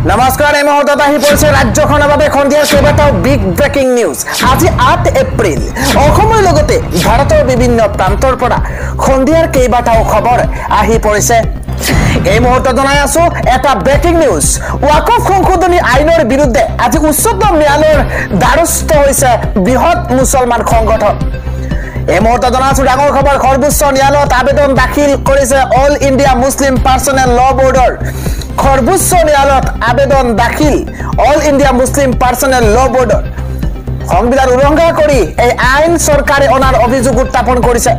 নমস্কাৰ এই মুহূৰ্তত আহি পৰিছে ৰাজ্যখনৰ বাবে সন্ধিয়াৰ কেইবাটাও বিগ ব্ৰেকিং নিউজ। আজি 8 এপ্ৰিল অসমৰ লগতে ভাৰতৰ বিভিন্ন প্ৰান্তৰ পৰা সন্ধিয়াৰ কেইবাটাও খবৰ আহি পৰিছে। এই মুহূৰ্তত জনাই আছো এটা ব্ৰেকিং নিউজ। ওয়াকফ সংশোধনী আইনৰ বিৰুদ্ধে আজি উচ্চতম ন্যায়ালয়ৰ দ্বাৰস্থ হৈছে বৃহৎ মুছলমান সংগঠন। এই মুহূৰ্তত জনাই আছো ডাঙৰ খবৰ, সৰ্বোচ্চ ন্যায়ালয়ত আবেদন দাখিল কৰিছে অল ইণ্ডিয়া মুছলিম পাৰ্চনেল ল বৰ্ডৰ। সৰ্বোচ্চ ন্যায়ালয়ত আবেদন দাখিল অল ইন্ডিয়া মুসলিম পাৰ্সোনেল ল বোৰ্ডৰ। সংবিধান উলংঘা কৰি এই আইন চৰকাৰে অনাৰ অভিযোগ উত্থাপন কৰিছে।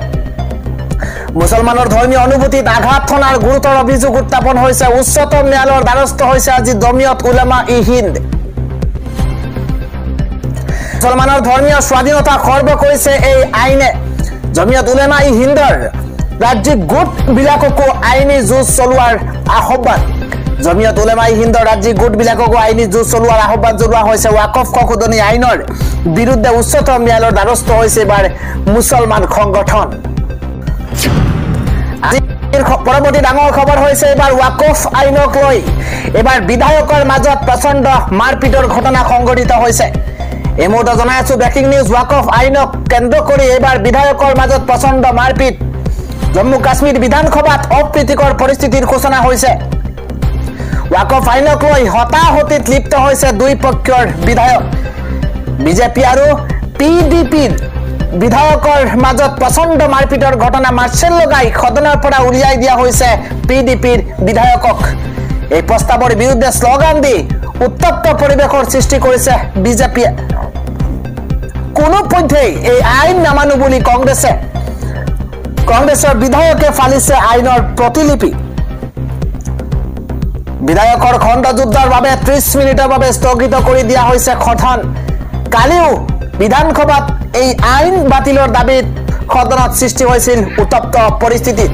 মুছলমানৰ ধৰ্মীয় অনুভূতিত আঘাত থনাৰ গুৰুতৰ অভিযোগ উত্থাপন হৈছে। উচ্চতম ন্যায়ালয়ৰ দ্বাৰস্থ হৈছে আজি জমিয়ত উলামা-ই-হিন্দ। মুছলমানৰ ধৰ্মীয় স্বাধীনতা খৰ্ব কৰিছে এই আইনে। জমিয়ত উলামা-ই-হিন্দৰ ৰাজ্যিক গোট বিলাককো আইনী যুঁজ চলোৱাৰ আহ্বান। জমিয়ত উলামা-ই-হিন্দৰ ৰাজ্যিক গোট বিলাককো আইনী যুঁজ চলোৱাৰ আহ্বান জনোৱা হৈছে। ওয়াকফ সংশোধনী আইনৰ বিৰুদ্ধে উচ্চতম ন্যায়ালয়ৰ দ্বাৰস্থ হৈছে এবাৰ মুছলমান সংগঠন। পৰৱৰ্তী ডাঙৰ খবৰ হৈছে এবাৰ ওয়াকফ আইনক লৈ এবাৰ বিধায়কৰ মাজত প্ৰচণ্ড মাৰপিটৰ ঘটনা সংঘটিত হৈছে। এই মুহূৰ্তত জনাই আছো ব্ৰেকিং নিউজ। ওয়াকফ আইনক কেন্দ্ৰ কৰি এবাৰ বিধায়কৰ মাজত প্ৰচণ্ড মাৰপিট। জম্মু কাশ্মীৰ বিধানসভাত অপ্ৰীতিকৰ পৰিস্থিতিৰ সূচনা হৈছে। ওয়াকফ আইনক লৈ হতাহতিত লিপ্ত হৈছে দুই পক্ষৰ বিধায়ক। বিজেপি আৰু পিডিপিৰ বিধায়কৰ মাজত প্ৰচণ্ড মাৰপিটৰ ঘটনা। মাৰ্চেল লগাই সদনৰ পৰা উলিয়াই দিয়া হৈছে পিডিপিৰ বিধায়কক। এই প্ৰস্তাৱৰ বিৰুদ্ধে শ্লোগান দি উত্তপ্ত পৰিৱেশৰ সৃষ্টি কৰিছে বিজেপিয়ে। কোনোপধ্যেই এই আইন নামানো বুলি কংগ্ৰেছৰ বিধায়কে ফালিছে আইনৰ প্ৰতিলিপি। বিধায়কৰ খণ্ডযুদ্ধৰ বাবে 30 মিনিটৰ বাবে স্থগিত কৰি দিয়া হৈছে সদন। কালিও বিধানসভাত এই আইন বাতিলৰ দাবীত সদনত সৃষ্টি হৈছিল উত্তপ্ত পৰিস্থিতি।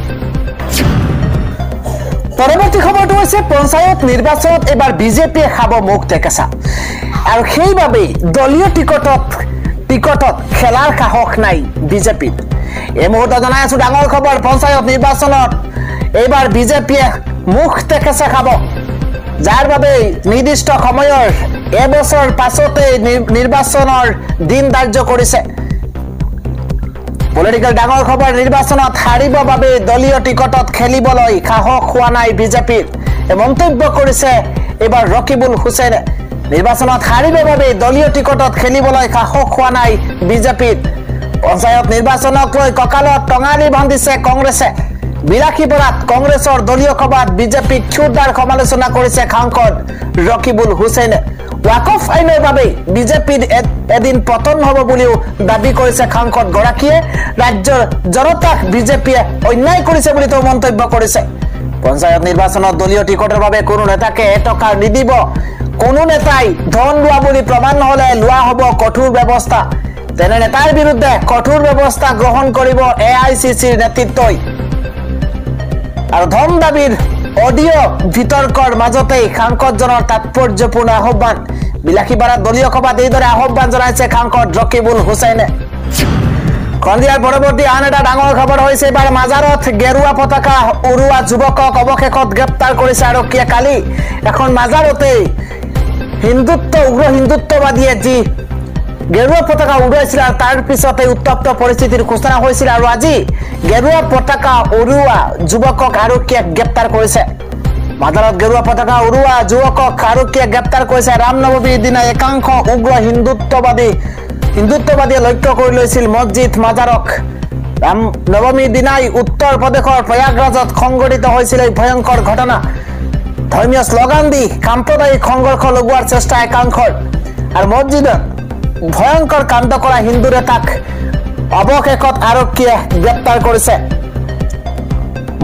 পৰৱৰ্তী খবৰটো হৈছে পঞ্চায়ত নিৰ্বাচনত এবাৰ বিজেপিয়ে খাব মুখ টেকেচা আৰু সেইবাবেই দলীয় টিকটত খেলাৰ সাহস নাই বিজেপিৰ। এই মুহূৰ্তত জনাই আছো ডাঙৰ খবৰ, পঞ্চায়ত নিৰ্বাচনত এইবাৰ বিজেপিয়ে মুখ টেকেচা খাব, যাৰ বাবে নিৰ্দিষ্ট সময়ৰ এবছৰ পাছতে নিৰ্বাচনৰ দিন ধাৰ্য কৰিছে। পলিটিকেল ডাঙৰ খবৰ, নিৰ্বাচনত হাৰিবৰ বাবে দলীয় টিকটত খেলিবলৈ সাহস হোৱা নাই বিজেপিৰ। এই মন্তব্য কৰিছে এইবাৰ ৰকিবুল হুছেইনে। নিৰ্বাচনত হাৰিবৰ বাবে দলীয় টিকটত খেলিবলৈ সাহস হোৱা নাই বিজেপিৰ। পঞ্চায়ত নিৰ্বাচনক লৈ কঁকালত টঙালি বান্ধিছে কংগ্ৰেছে। বিলাসীপাৰাত কংগ্ৰেছৰ দলীয় সভাত বিজেপিক ক্ষুদ্ৰ সমালোচনা কৰিছে সাংসদ ৰকিবুল হুছেইনে। ওয়াকফ আইনৰ বাবে বিজেপিৰ এদিন পতন হ'ব বুলিও দাবী কৰিছে সাংসদ গৰাকীয়ে। ৰাজ্যৰ জনতাক বিজেপিয়ে অন্যায় কৰিছে বুলি তেওঁ মন্তব্য কৰিছে। পঞ্চায়ত নিৰ্বাচনত দলীয় টিকটৰ বাবে কোনো নেতাকে এটকা নিদিব। কোনো নেতাই ধন লোৱা বুলি প্ৰমাণ নহলে লোৱা হ'ব কঠোৰ ব্যৱস্থা। তেনে নেতাৰ বিৰুদ্ধে কঠোৰ ব্যৱস্থা গ্ৰহণ কৰিব AICCৰ নেতৃত্বই। আৰু ধন দাবীৰ অডিঅ' বিতৰ্কৰ মাজতেই সাংসদজনৰ তাৎপৰ্যপূৰ্ণ আহ্বান। বিলাসীপাৰাত দলীয় সভাত এইদৰে আহ্বান জনাইছে সাংসদ ৰকিবুল হুছেইনে। সন্ধিয়াৰ পৰৱৰ্তী আন এটা ডাঙৰ খবৰ হৈছে এবাৰ মাজাৰত গেৰুৱা পতাকা উৰুৱা যুৱকক অৱশেষত গ্ৰেপ্তাৰ কৰিছে আৰক্ষীয়ে। কালি এখন মাজাৰতেই উগ্ৰ হিন্দুত্ববাদীয়ে যি গেৰুৱা পতাকা উৰুৱাইছিল আৰু তাৰ পিছতে উত্তপ্ত পৰিস্থিতিৰ সূচনা হৈছিল। আৰু আজি গেৰুৱা পতাকা উৰুৱা যুৱকক আৰক্ষীয়ে গ্ৰেপ্তাৰ কৰিছে। মাজাৰত গেৰুৱা পতাকা উৰুৱা যুৱকক আৰক্ষীয়ে গ্ৰেপ্তাৰ কৰিছে। ৰামনৱমীৰ দিনা একাংশ উগ্ৰ হিন্দুত্ববাদীয়ে লক্ষ্য কৰি লৈছিল মছজিদ মাজাৰক। ৰামনৱমীৰ দিনাই উত্তৰ প্ৰদেশৰ প্ৰয়াগৰাজত সংঘটিত হৈছিল এই ভয়ংকৰ ঘটনা। ধৰ্মীয় শ্লোগান দি সাম্প্ৰদায়িক সংঘৰ্ষ লগোৱাৰ চেষ্টা একাংশৰ। আৰু মছজিদত ভয়ংকৰ কাণ্ড কৰা হিন্দু নেতাক অৱশেষত আৰক্ষীয়ে গ্ৰেপ্তাৰ কৰিছে।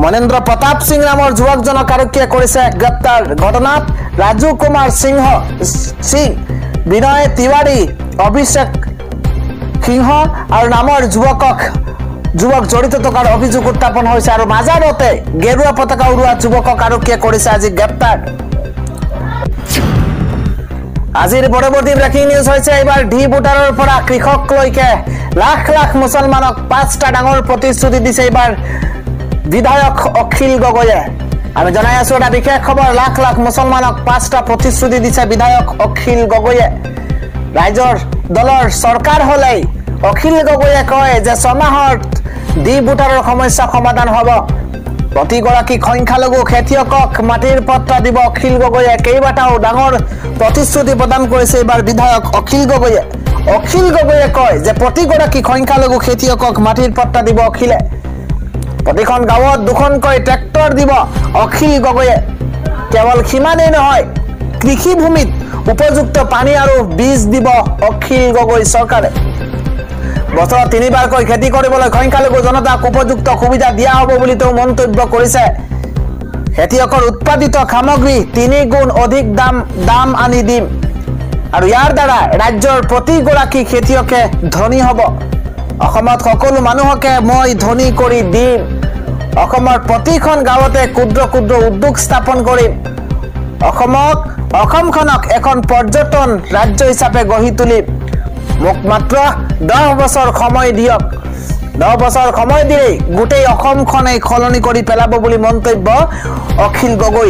মনেন্দ্ৰ প্ৰতাপ সিং নামৰ যুৱকজনক আৰক্ষীয়ে কৰিছে গ্ৰেপ্তাৰ। ঘটনাত ৰাজু কুমাৰ সিং, বিনয় তিৱাৰী, অভিষেক সিংহ আৰু নামৰ যুৱক জড়িত থকাৰ অভিযোগ উত্থাপন হৈছে। আৰু মাজাৰতে গেৰুৱা পতাকা উৰুৱা যুৱকক আৰক্ষীয়ে কৰিছে আজি গ্ৰেপ্তাৰ। আজিৰ পৰৱৰ্তী ব্ৰেকিং নিউজ হৈছে এইবাৰ ডি ভোটাৰৰ পৰা কৃষকলৈকে লাখ লাখ মুছলমানক 5টা ডাঙৰ প্ৰতিশ্ৰুতি দিছে এইবাৰ বিধায়ক অখিল গগৈয়ে। আমি জনাই আছো এটা বিশেষ খবৰ লাখ লাখ মুছলমানক 5টা প্ৰতিশ্ৰুতি দিছে বিধায়ক অখিল গগৈয়ে ৰাইজৰ দলৰ চৰকাৰ হলেই অখিল গগৈয়ে কয় যে ছমাহত ডি ভোটাৰৰ সমস্যা সমাধান হ'ব প্ৰতিগৰাকী সংখ্যালঘু খেতিয়কক মাটিৰ পট্টা দিব অখিল গগৈয়ে কেইবাটাও ডাঙৰ প্ৰতিশ্ৰুতি প্ৰদান কৰিছে এবাৰ বিধায়ক অখিল গগৈয়ে কয় যে প্ৰতিগৰাকী সংখ্যালঘু খেতিয়কক মাটিৰ পট্টা দিব অখিলে প্ৰতিখন গাঁৱত দুখনকৈ ট্ৰেক্টৰ দিব অখিল গগৈয়ে কেৱল সিমানেই নহয় কৃষি ভূমিত উপযুক্ত পানী আৰু বীজ দিব অখিল গগৈ চৰকাৰে বছৰত 3বাৰকৈ খেতি কৰিবলৈ সংখ্যালঘু জনতাক উপযুক্ত সুবিধা দিয়া হ'ব বুলি তেওঁ মন্তব্য কৰিছে খেতিয়কৰ উৎপাদিত সামগ্ৰী 3 গুণ অধিক দাম আনি দিম আৰু ইয়াৰ দ্বাৰা ৰাজ্যৰ প্ৰতিগৰাকী খেতিয়কে ধনী হ'ব অসমত সকলো মানুহকে মই ধনী কৰি দিম অসমৰ প্ৰতিখন গাঁৱতে ক্ষুদ্ৰ ক্ষুদ্ৰ উদ্যোগ স্থাপন কৰিম অসমখনক এখন পৰ্যটন ৰাজ্য হিচাপে গঢ়ি তুলিম মোক মাত্ৰ 10 বছৰ সময় দিয়ক 10 বছৰ সময় দিলেই গোটেই অসমখনে খলনি কৰি পেলাব বুলি মন্তব্য অখিল গগৈ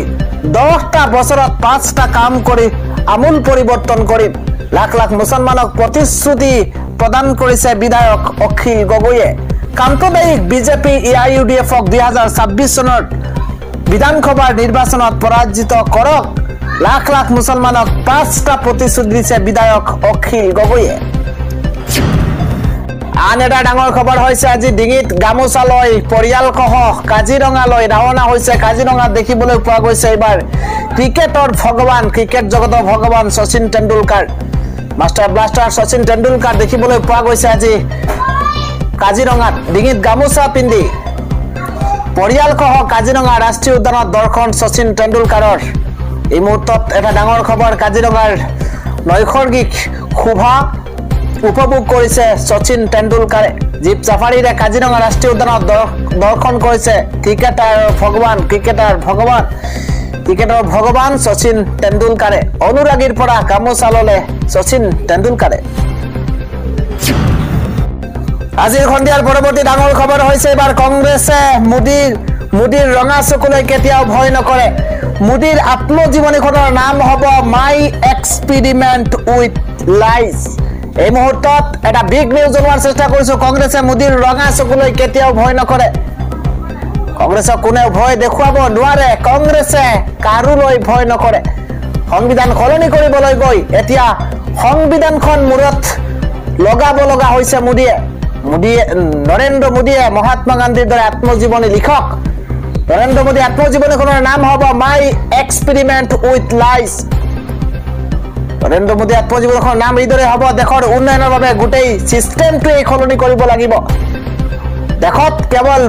10টা বছৰত 5টা কাম কৰি আমূল পৰিৱৰ্তন কৰিম লাখ লাখ মুছলমানক প্ৰতিশ্ৰুতি প্ৰদান কৰিছে বিধায়ক অখিল গগৈয়ে কামটোদায়িক বিজেপি এআইইউডিএফক 2026 চনৰ বিধানসভাৰ নিৰ্বাচনত পৰাজিত কৰক লাখ লাখ মুছলমানক 5টা প্ৰতিশ্ৰুতি দিছে বিধায়ক অখিল গগৈয়ে আন এটা ডাঙৰ খবৰ হৈছে আজি ডিঙিত গামোচা লৈ পৰিয়ালসহ কাজিৰঙালৈ ৰাওনা হৈছে কাজিৰঙাত দেখিবলৈ পোৱা গৈছে এবাৰ ক্ৰিকেটৰ ভগৱান ক্ৰিকেট জগতৰ ভগৱান শচীন তেণ্ডুলকাৰ মাষ্টাৰ ব্লাষ্টাৰ শচীন তেণ্ডুলকাৰ দেখিবলৈ পোৱা গৈছে আজি কাজিৰঙাত ডিঙিত গামোচা পিন্ধি পৰিয়ালসহ কাজিৰঙা ৰাষ্ট্ৰীয় উদ্যানত দৰ্শন শচীন তেণ্ডুলকাৰৰ এই মুহূৰ্তত এটা ডাঙৰ খবৰ কাজিৰঙাৰ নৈসৰ্গিক শোভা উপভোগ কৰিছে শচীন তেণ্ডুলকাৰে জীপ সাফাৰীৰে কাজিৰঙা ৰাষ্ট্ৰীয় উদ্যানত দৰ্শন কৰিছে ক্ৰিকেটৰ ভগৱান শচীন তেণ্ডুলকাৰে অনুৰাগীৰ পৰা গামোচা ললে শচীন তেণ্ডুলকাৰে আজিৰ সন্ধিয়াৰ পৰৱৰ্তী ডাঙৰ খবৰ হৈছে এবাৰ কংগ্ৰেছে মোদীৰ ৰঙা চকুলৈ কেতিয়াও ভয় নকৰে মোদীৰ আত্মজীৱনীখনৰ নাম হ'ব মাই এক্সপেৰিমেণ্ট উইথ লাইজ এই মুহূৰ্তত এটা বিগ নিউজ জনোৱাৰ চেষ্টা কৰিছো কংগ্ৰেছে মোদীৰ ৰঙা চকুলৈ কেতিয়াও ভয় নকৰে কংগ্ৰেছক কোনেও ভয় দেখুৱাব নোৱাৰে কংগ্ৰেছে কাৰোলৈ ভয় নকৰে সংবিধান সলনি কৰিবলৈ গৈ এতিয়া সংবিধানখন মূৰত লগাব লগা হৈছে নৰেন্দ্ৰ মোদীয়ে মহাত্মা গান্ধীৰ দৰে আত্মজীৱনী লিখক নৰেন্দ্ৰ মোদী আত্মজীৱনীখনৰ নাম হ'ব my experiment with lies Narendra Modi আত্মজীৱনীখনৰ নাম এইদৰে হ'ব দেশৰ উন্নয়নৰ বাবে গোটেই চিষ্টেমটোৱে সলনি কৰিব লাগিব দেশত কেৱল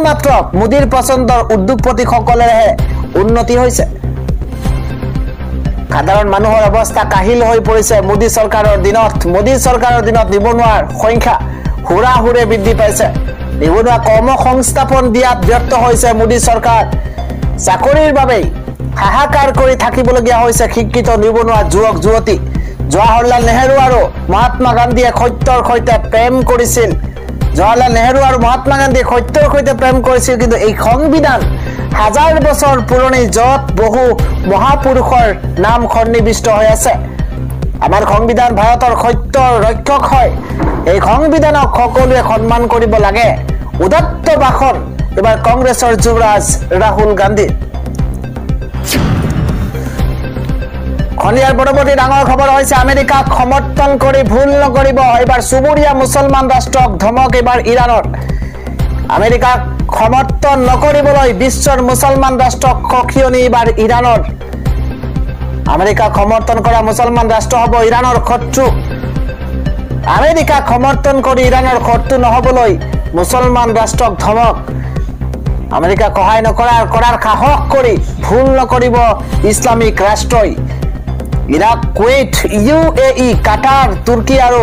মাত্ৰ মোদীৰ পছন্দৰ উদ্যোগপতিসকলেহে উন্নতি হৈছে সাধাৰণ মানুহৰ অৱস্থা কাহিল হৈ পৰিছে মোদী চৰকাৰৰ দিনত নিবনুৱাৰ সংখ্যা হুৰাহুৰে বৃদ্ধি পাইছে নিবনুৱা কৰ্মসংস্থাপন দিয়াত ব্যৰ্থ হৈছে মোদী চৰকাৰ চাকৰিৰ বাবে হাহাকাৰ কৰি থাকিবলগীয়া হৈছে শিক্ষিত নিবনুৱা যুৱক যুৱতী জৱাহৰলাল নেহৰু আৰু মহাত্মা গান্ধীয়ে সত্যৰ সৈতে প্ৰেম কৰিছিল কিন্তু এই সংবিধান হাজাৰ বছৰ পুৰণি যত বহু মহাপুৰুষৰ নাম সন্নিৱিষ্ট হৈ আছে আমাৰ সংবিধান ভাৰতৰ সত্যৰ ৰক্ষক হয় এই সংবিধানক সকলোৱে সন্মান কৰিব লাগে উদাত্ত ভাষণ এবাৰ কংগ্ৰেছৰ যুৱৰাজ ৰাহুল গান্ধী খনিয়াৰ পৰৱৰ্তী ডাঙৰ খবৰ হৈছে আমেৰিকাক সমৰ্থন কৰি ভুল নকৰিব এবাৰ চুবুৰীয়া মুছলমান ৰাষ্ট্ৰক ধমক এবাৰ ইৰাণৰ আমেৰিকাক সমৰ্থন নকৰিবলৈ বিশ্বৰ মুছলমান ৰাষ্ট্ৰক সখিয়নি এবাৰ ইৰাণৰ আমেৰিকাক সমৰ্থন কৰা মুছলমান ৰাষ্ট্ৰ হ'ব ইৰাণৰ শত্ৰু আমেৰিকাক সমৰ্থন কৰি ইৰাণৰ শত্ৰু নহবলৈ মুছলমান ৰাষ্ট্ৰক ধমক আমেৰিকাক সহায় কৰাৰ সাহস কৰি ভুল নকৰিব ইছলামিক ৰাষ্ট্ৰই ইৰাক কুৱেইট UAE কাটাৰ তুৰ্কী আৰু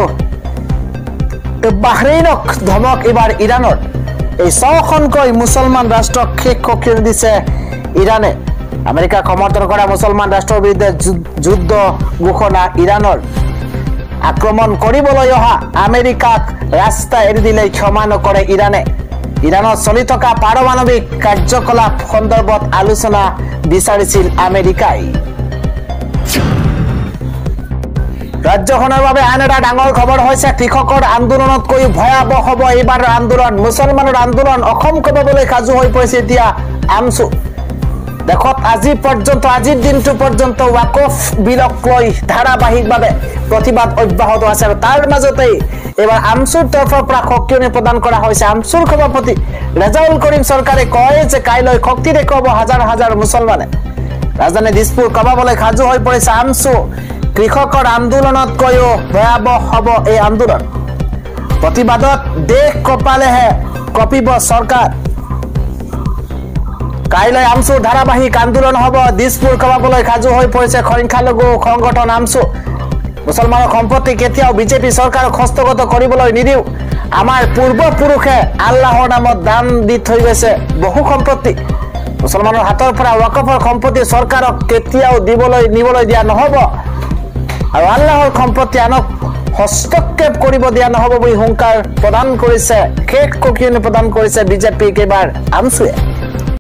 বাহৰেইনক ধমক এবাৰ ইৰাণৰ এই 6খনকৈ মুছলমান ৰাষ্ট্ৰক শেষ সকিয়নি দিছে ইৰাণে আমেৰিকাক সমৰ্থন কৰা মুছলমান ৰাষ্ট্ৰৰ বিৰুদ্ধে যুদ্ধ ঘোষণা ইৰাণৰ আক্ৰমণ কৰিবলৈ অহা আমেৰিকাক ৰাস্তা এৰি দিলে ক্ষমা নকৰে ইৰাণে ইৰাণত চলি থকা পাৰমাণৱিক কাৰ্যকলাপ সন্দৰ্ভত আলোচনা বিচাৰিছিল আমেৰিকাই। ৰাজ্যখনৰ বাবে আন এটা ডাঙৰ খবৰ হৈছে কৃষকৰ আন্দোলনতকৈ ভয়াৱহ হ'ব এইবাৰৰ আন্দোলন। মুছলমানৰ আন্দোলন অসম কবাবলৈ সাজু হৈ পৰিছে এতিয়া আমছু। দেশত আজিৰ দিনটো পৰ্যন্ত ৱাকফ বিলক লৈ ধাৰাবাহিকভাৱে প্ৰতিবাদ অব্যাহত আছে আৰু তাৰ মাজতেই এইবাৰ আমছুৰ তৰফৰ পৰা সক্ৰিয় প্ৰদান কৰা হৈছে। আমছুৰ সভাপতি ৰেজাউল কৰিম চৰকাৰে কয় যে কাইলৈ শক্তি দেখুৱাব হাজাৰ হাজাৰ মুছলমানে। ৰাজধানী দিছপুৰ কবাবলৈ সাজু হৈ পৰিছে আমছু। কৃষকৰ আন্দোলনতকৈও ভয়াৱহ হ'ব এই আন্দোলন। প্ৰতিবাদত দেশ কঁপালেহে কঁপিব চৰকাৰ। কাইলৈ আমছুৰ ধাৰাবাহিক আন্দোলন হ'ব। দিছপুৰ কবাবলৈ সাজু হৈ পৰিছে সংখ্যালঘু সংগঠন আমছু। মুছলমানৰ সম্পত্তি কেতিয়াও বিজেপি চৰকাৰক হস্তগত কৰিবলৈ নিদিও। আমাৰ পূৰ্বপুৰুষে আল্লাহৰ নামত দান দি থৈ গৈছে বহু সম্পত্তি। মুছলমানৰ হাতৰ পৰা ৱাকফৰ সম্পত্তি চৰকাৰক কেতিয়াও নিবলৈ দিয়া নহ'ব আৰু আল্লাহৰ সম্পত্তি আনক হস্তক্ষেপ কৰিব দিয়া নহ'ব বুলি হুংকাৰ প্ৰদান কৰিছে, শেষ সকিয়নি প্ৰদান কৰিছে বিজেপিক এইবাৰ আমছুৱে।